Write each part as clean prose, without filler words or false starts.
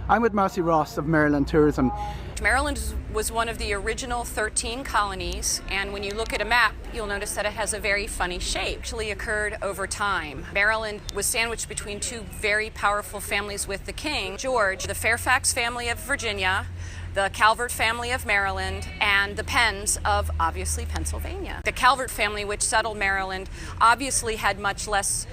I'm with Marci Ross of Maryland Tourism. Maryland was one of the original 13 colonies, and when you look at a map, you'll notice that it has a very funny shape. It actually occurred over time. Maryland was sandwiched between two very powerful families with the king, George, the Fairfax family of Virginia, the Calvert family of Maryland, and the Penns of, obviously, Pennsylvania. The Calvert family, which settled Maryland, obviously had much less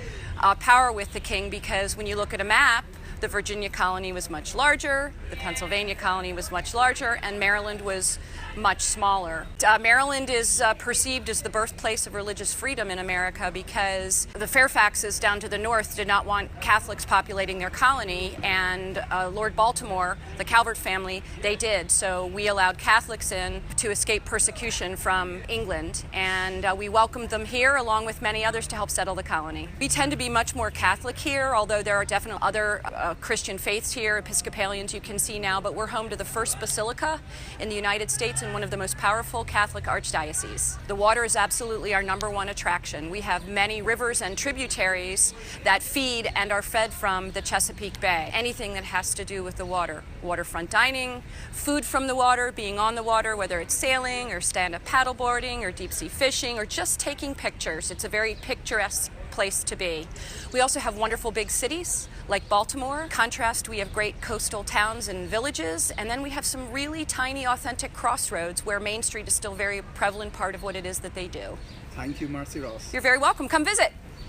power with the king, because when you look at a map, the Virginia colony was much larger, the Pennsylvania colony was much larger, and Maryland was much smaller. Maryland is perceived as the birthplace of religious freedom in America because the Fairfaxes down to the north did not want Catholics populating their colony, and Lord Baltimore, the Calvert family, they did. So we allowed Catholics in to escape persecution from England, and we welcomed them here along with many others to help settle the colony. We tend to be much more Catholic here, although there are definitely other Christian faiths here, Episcopalians you can see now, but we're home to the first basilica in the United States and one of the most powerful Catholic archdioceses. The water is absolutely our #1 attraction. We have many rivers and tributaries that feed and are fed from the Chesapeake Bay. Anything that has to do with the water. Waterfront dining, food from the water, being on the water, whether it's sailing or stand-up paddleboarding or deep-sea fishing or just taking pictures. It's a very picturesque place to be. We also have wonderful big cities like Baltimore. Contrast, we have great coastal towns and villages, and then we have some really tiny, authentic crossroads where Main Street is still a very prevalent part of what it is that they do. Thank you, Marci Ross. You're very welcome. Come visit.